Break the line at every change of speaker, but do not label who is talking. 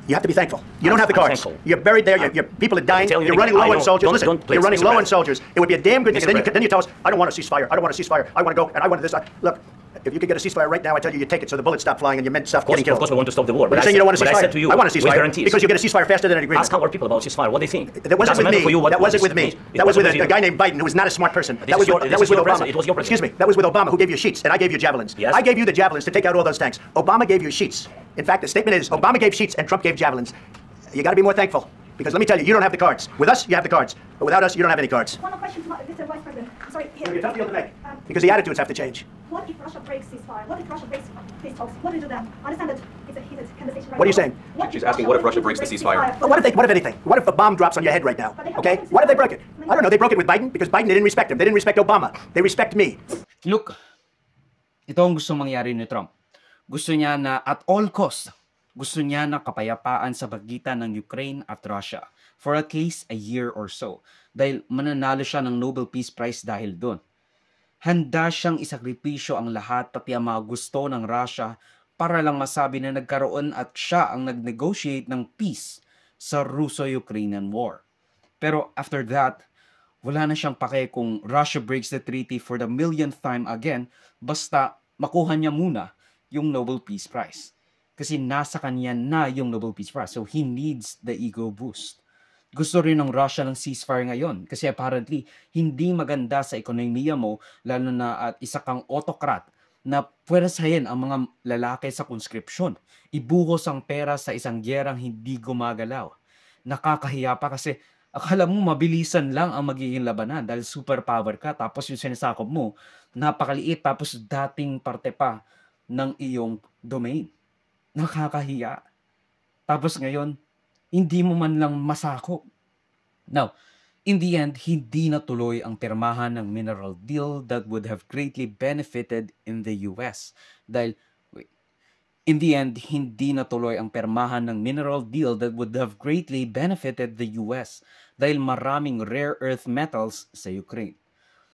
You have to be thankful. You don't have the cards. You're buried there. Your people are dying. You're running low on soldiers. Listen, you're running low on soldiers. It would be a damn good thing. Then you tell us, I don't want a ceasefire. I don't want a ceasefire. I want to go and I want this. Look, if you could get a ceasefire right now, I tell you, you take it so the bullets stop flying and your men stop getting killed.
Of course, we want to stop the war.
But you're saying you don't want a ceasefire.
I said to you,
I want a ceasefire because you get a ceasefire faster than an agreement.
Ask our people about ceasefire. What they think.
That wasn't with me. That wasn't with me. That was with a guy named Biden who was not a smart person. That was with Obama.
It was your president.
Excuse me. That was with Obama who gave you sheets and I gave you javelins.
Yes.
I gave you the javelins to take out all those tanks. Obama gave you sheets. In fact, the statement is Obama gave sheets and Trump gave javelins. You got to be more thankful. Because let me tell you, you don't have the cards. With us, you have the cards. But without us, you don't have any cards.
One more question, Mr. Vice President. Sorry,
It'll be a tough deal to make. Because the attitudes have to change.
What if Russia breaks ceasefire? What if Russia breaks peace talks? What do you do then? I understand that it's a heated conversation right
What are you
now.
saying?
She's asking, what if Russia breaks the ceasefire?
Well, what if anything? What if a bomb drops on your head right now? Okay? What if they broke it? I don't know. They broke it with Biden because Biden, they didn't respect him. They didn't respect Obama. They respect me.
Look, ito ang gusto mangyari ni Trump. Gusto niya na at all cost, gusto niya na kapayapaan sa pagitan ng Ukraine at Russia for at least a year or so. Dahil mananalo siya ng Nobel Peace Prize dahil doon. Handa siyang isakripisyo ang lahat pati ang mga gusto ng Russia para lang masabi na nagkaroon at siya ang nag-negotiate ng peace sa Russo-Ukrainian War. Pero after that, wala na siyang pake kung Russia breaks the treaty for the millionth time again, basta makuha niya muna yung Nobel Peace Prize. Kasi nasa kanya na yung Nobel Peace Prize. So he needs the ego boost. Gusto rin ng Russia ng ceasefire ngayon. Kasi apparently, hindi maganda sa ekonomiya mo, lalo na at isa kang autocrat na pwersahin ang mga lalaki sa conscription. Ibuhos ang pera sa isang gyerang hindi gumagalaw. Nakakahiya pa kasi akala mo mabilisan lang ang magiging labanan dahil superpower ka. Tapos yung sinasakop mo, napakaliit. Tapos dating parte pa ng iyong domain. Nakakahiya. Tapos ngayon, hindi mo man lang masakop. Now, in the end, hindi natuloy ang pirmahan ng mineral deal that would have greatly benefited in the US. Dahil, in the end, hindi natuloy ang pirmahan ng mineral deal that would have greatly benefited the US dahil maraming rare earth metals sa Ukraine.